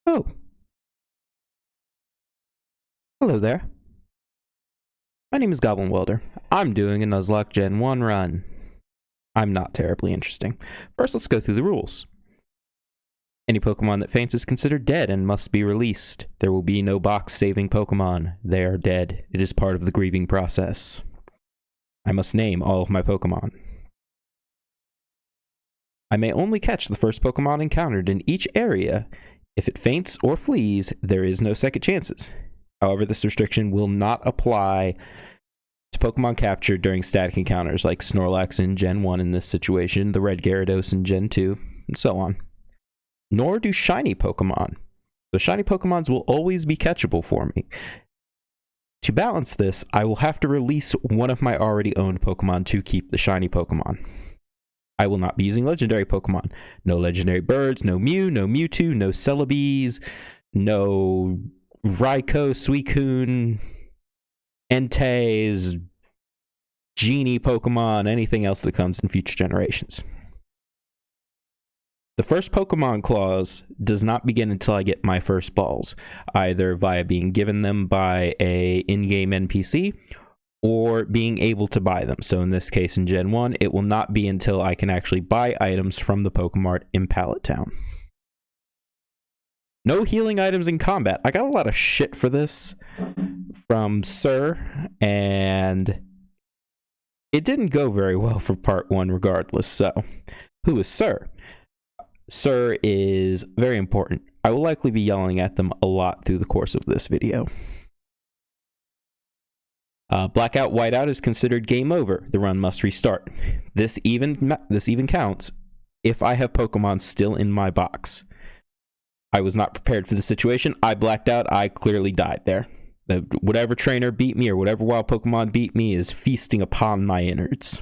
Oh, hello there. My name is Goblin Welder. I'm doing a Nuzlocke Gen 1 run. I'm not terribly interesting. First, let's go through the rules. Any Pokemon that faints is considered dead and must be released. There will be no box saving Pokemon. They are dead. It is part of the grieving process. I must name all of my Pokemon. I may only catch the first Pokemon encountered in each area. If it faints or flees, there is no second chances. However, this restriction will not apply to Pokemon captured during static encounters like Snorlax in Gen 1 in this situation, the Red Gyarados in Gen 2, and so on. Nor do shiny Pokemon. The shiny Pokemons will always be catchable for me. To balance this, I will have to release one of my already owned Pokemon to keep the shiny Pokemon. I will not be using legendary Pokemon. No legendary birds, no Mew, no Mewtwo, no Celebes, no Raikou, Suicune, Entei's, Genie Pokemon, anything else that comes in future generations. The first Pokemon clause does not begin until I get my first balls, either via being given them by a in-game NPC or being able to buy them. So in this case, in Gen 1, it will not be until I can actually buy items from the Pokemart in Pallet Town. No healing items in combat. I got a lot of shit for this from Sir, and it didn't go very well for part 1 regardless. So, who is Sir? Sir is very important. I will likely be yelling at them a lot through the course of this video. Blackout Whiteout is considered game over. The run must restart. This even counts if I have Pokemon still in my box. I was not prepared for the situation. I blacked out. I clearly died there. Whatever trainer beat me or whatever wild Pokemon beat me is feasting upon my innards.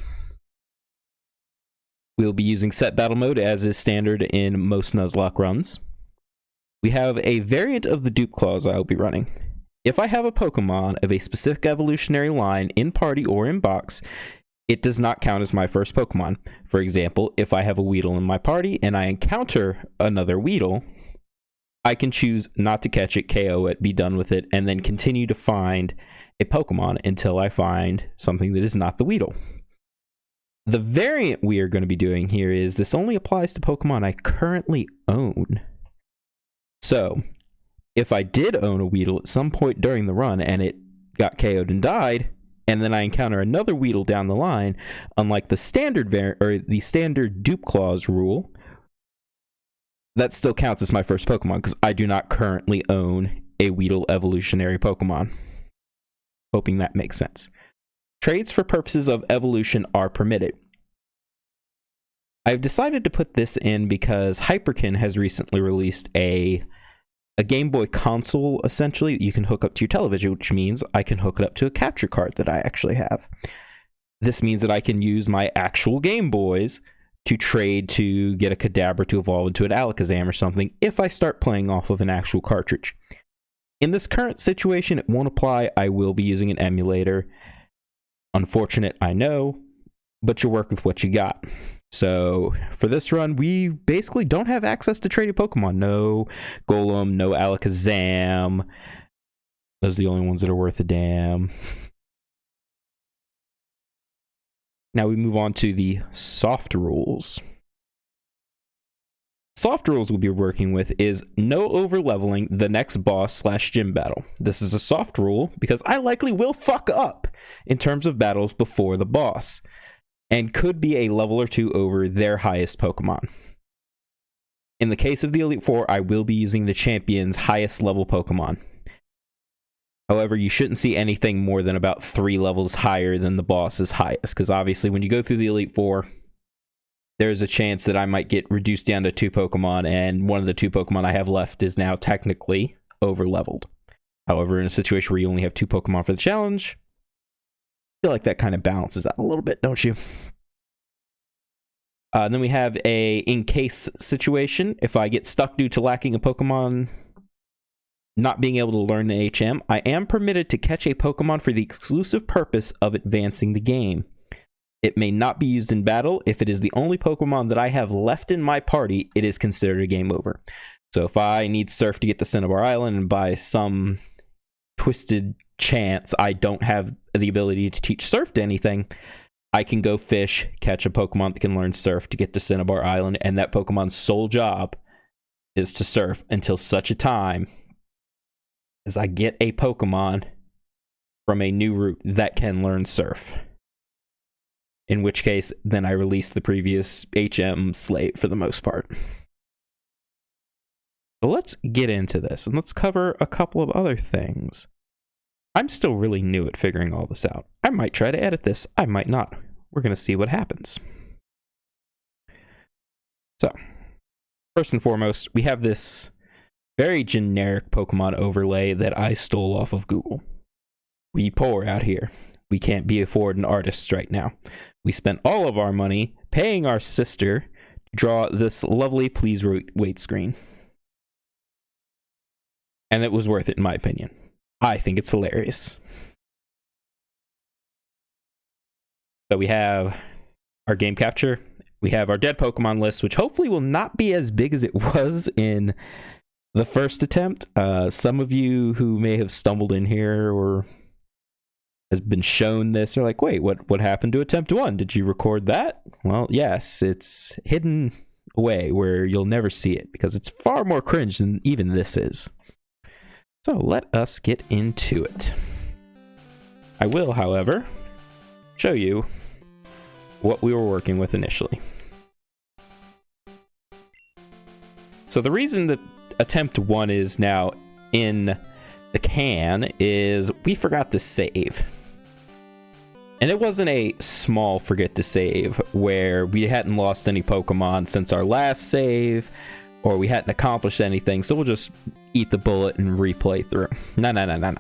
We'll be using set battle mode as is standard in most Nuzlocke runs. We have a variant of the dupe clause I'll be running. If I have a Pokemon of a specific evolutionary line in party or in box, it does not count as my first Pokemon. For example, if I have a Weedle in my party and I encounter another Weedle, I can choose not to catch it, KO it, be done with it, and then continue to find a Pokemon until I find something that is not the Weedle. The variant we are going to be doing here is this only applies to Pokemon I currently own. So, if I did own a Weedle at some point during the run and it got KO'd and died, and then I encounter another Weedle down the line, unlike the standard the standard dupe clause rule, that still counts as my first Pokemon because I do not currently own a Weedle evolutionary Pokemon. Hoping that makes sense. Trades for purposes of evolution are permitted. I've decided to put this in because Hyperkin has recently released a Game Boy console, essentially, that you can hook up to your television, which means I can hook it up to a capture card that I actually have. This means that I can use my actual Game Boys to trade to get a Kadabra to evolve into an Alakazam or something if I start playing off of an actual cartridge. In this current situation, it won't apply. I will be using an emulator. Unfortunate, I know, but you work with what you got. So for this run, we basically don't have access to traded Pokemon. No Golem, no Alakazam. Those are the only ones that are worth a damn. Now we move on to the soft rules. Soft rules we'll be working with is no over-leveling the next boss/gym battle. This is a soft rule because I likely will fuck up in terms of battles before the boss, and could be a level or 2 over their highest Pokemon. In the case of the Elite Four, I will be using the champion's highest level Pokemon. However, you shouldn't see anything more than about 3 levels higher than the boss's highest, because obviously when you go through the Elite Four, there's a chance that I might get reduced down to 2 Pokemon, and one of the 2 Pokemon I have left is now technically over-leveled. However, in a situation where you only have 2 Pokemon for the challenge, I feel like that kind of balances out a little bit, don't you? Then we have a in-case situation. If I get stuck due to lacking a Pokemon not being able to learn the HM, I am permitted to catch a Pokemon for the exclusive purpose of advancing the game. It may not be used in battle. If it is the only Pokemon that I have left in my party, it is considered a game over. So if I need Surf to get to Cinnabar Island, and by some twisted chance I don't have the ability to teach Surf to anything, I can go fish, catch a Pokemon that can learn Surf to get to Cinnabar Island, and that Pokemon's sole job is to surf until such a time as I get a Pokemon from a new route that can learn Surf. In which case, then I release the previous HM slate for the most part. So let's get into this, and let's cover a couple of other things. I'm still really new at figuring all this out. I might try to edit this, I might not. We're going to see what happens. So, first and foremost, we have this very generic Pokemon overlay that I stole off of Google. We poor out here. We can't be affording artists right now. We spent all of our money paying our sister to draw this lovely please wait screen. And it was worth it in my opinion. I think it's hilarious. So we have our game capture. We have our dead Pokemon list, which hopefully will not be as big as it was in the first attempt. Some of you who may have stumbled in here or has been shown this are like, wait, what happened to attempt 1? Did you record that? Well, yes, it's hidden away where you'll never see it because it's far more cringe than even this is. So let us get into it. I will, however, show you what we were working with initially. So the reason that attempt 1 is now in the can is we forgot to save. And it wasn't a small forget to save where we hadn't lost any Pokemon since our last save or we hadn't accomplished anything, so we'll just eat the bullet and replay through. No.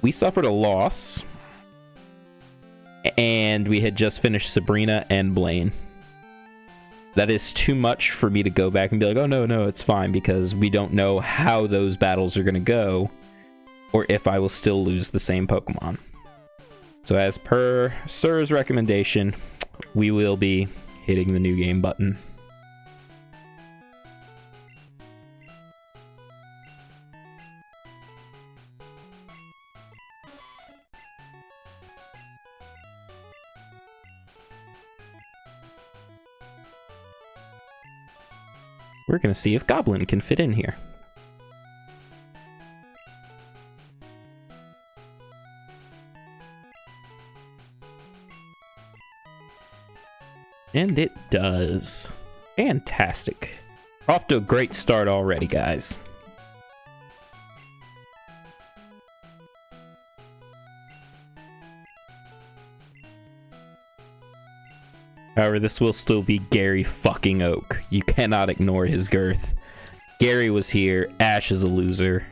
We suffered a loss, and we had just finished Sabrina and Blaine. That is too much for me to go back and be like, oh no, it's fine, because we don't know how those battles are going to go, or if I will still lose the same Pokemon. So as per Sir's recommendation, we will be hitting the new game button. We're going to see if Goblin can fit in here. And it does. Fantastic. We're off to a great start already, guys. However, this will still be Gary fucking Oak. You cannot ignore his girth. Gary was here. Ash is a loser.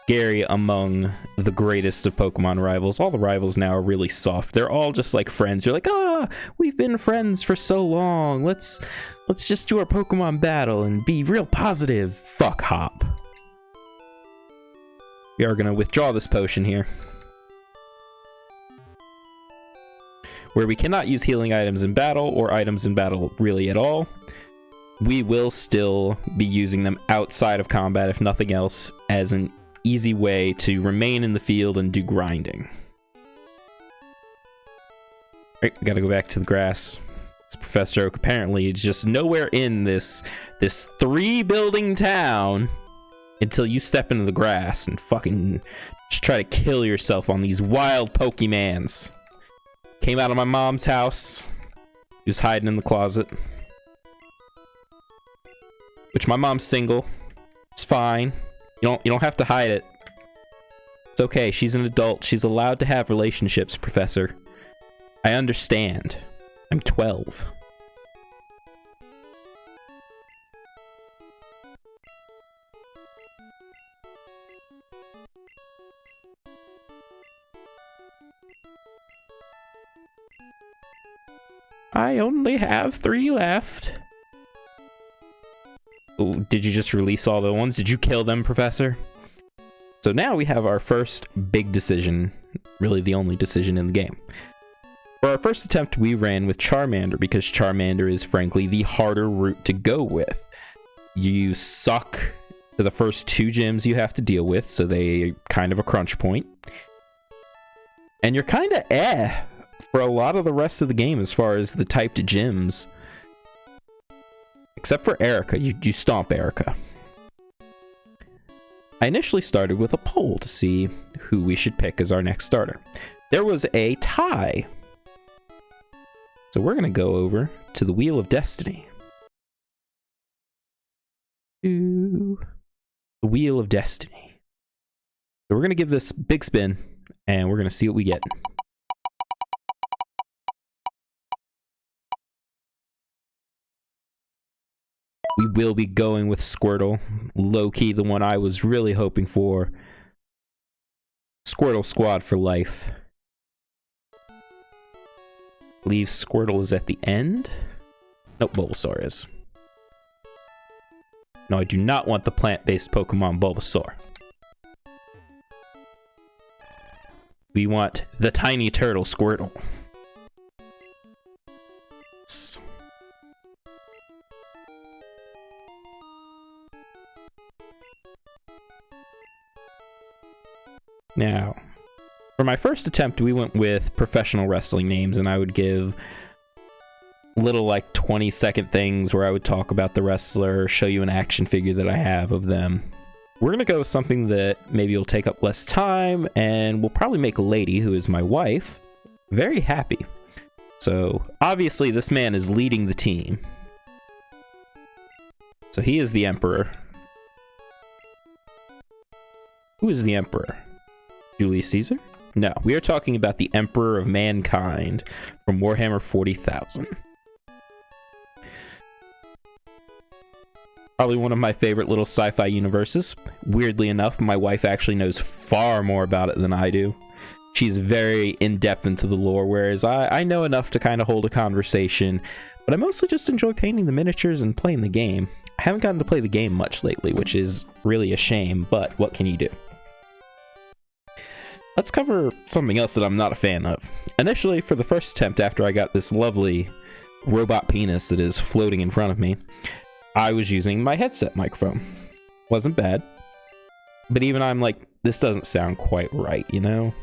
Gary among the greatest of Pokemon rivals. All the rivals now are really soft. They're all just like friends. You're like, we've been friends for so long. Let's just do our Pokemon battle and be real positive. Fuck Hop. We are gonna withdraw this potion here, where we cannot use healing items in battle or items in battle really at all. We will still be using them outside of combat, if nothing else, as an easy way to remain in the field and do grinding. Right, gotta go back to the grass. This Professor Oak apparently is just nowhere in this 3-building town until you step into the grass and fucking just try to kill yourself on these wild Pokemans. Came out of my mom's house. He was hiding in the closet. Which my mom's single. It's fine. You don't have to hide it. It's okay. She's an adult. She's allowed to have relationships, Professor. I understand. I'm 12. I only have 3 left. Oh, did you just release all the ones? Did you kill them, Professor? So now we have our first big decision, really the only decision in the game. For our first attempt, we ran with Charmander because Charmander is frankly the harder route to go with. You suck to the first 2 gyms you have to deal with, so they kind of a crunch point. And you're kind of for a lot of the rest of the game as far as the typed gyms. Except for Erica, you stomp Erica. I initially started with a poll to see who we should pick as our next starter. There was a tie. So we're going to go over to the Wheel of Destiny. The Wheel of Destiny. So we're going to give this big spin, and we're going to see what we get. We will be going with Squirtle. Low-key, the one I was really hoping for. Squirtle Squad for life. I believe Squirtle is at the end. Nope, Bulbasaur is. No, I do not want the plant-based Pokemon Bulbasaur. We want the tiny turtle Squirtle. Now, for my first attempt, we went with professional wrestling names, and I would give little like 20-second things where I would talk about the wrestler, show you an action figure that I have of them. We're going to go with something that maybe will take up less time, and will probably make Lady, who is my wife, very happy. So, obviously, this man is leading the team. So he is the Emperor. Who is the Emperor? Julius Caesar? No, we are talking about the Emperor of Mankind from Warhammer 40,000. Probably one of my favorite little sci-fi universes. Weirdly enough, my wife actually knows far more about it than I do. She's very in-depth into the lore, whereas I know enough to kind of hold a conversation, but I mostly just enjoy painting the miniatures and playing the game. I haven't gotten to play the game much lately, which is really a shame, but what can you do? Let's cover something else that I'm not a fan of. Initially, for the first attempt after I got this lovely robot penis that is floating in front of me, I was using my headset microphone. Wasn't bad. But even I'm like, this doesn't sound quite right, you know?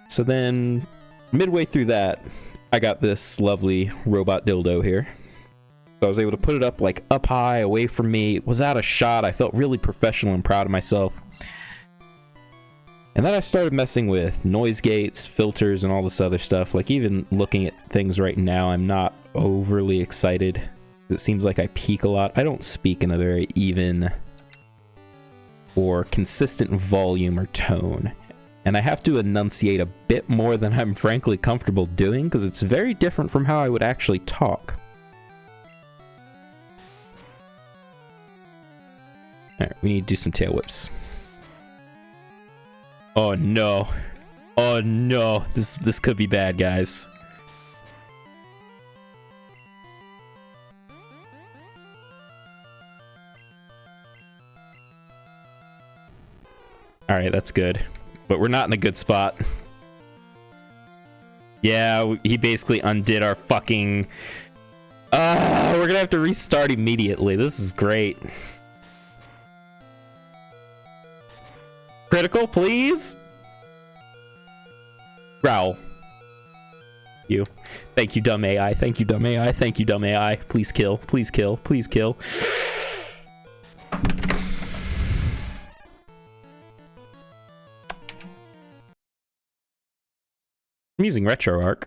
So then, midway through that, I got this lovely robot dildo here. So I was able to put it up like up high, away from me. It was out of shot. I felt really professional and proud of myself. And then I started messing with noise gates, filters, and all this other stuff. Like, even looking at things right now, I'm not overly excited. It seems like I peak a lot. I don't speak in a very even or consistent volume or tone. And I have to enunciate a bit more than I'm frankly comfortable doing, because it's very different from how I would actually talk. Alright, we need to do some tail whips. Oh no. Oh no. This could be bad, guys. Alright, that's good. But we're not in a good spot. Yeah, he basically undid our fucking... we're gonna have to restart immediately. This is great. Critical, please? Growl. You. Thank you, dumb AI. Thank you, dumb AI. Thank you, dumb AI. Please kill. Please kill. Please kill. I'm using RetroArch.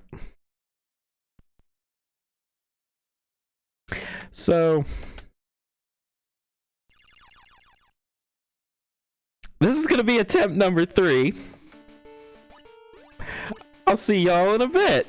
So... this is going to be attempt number 3. I'll see y'all in a bit.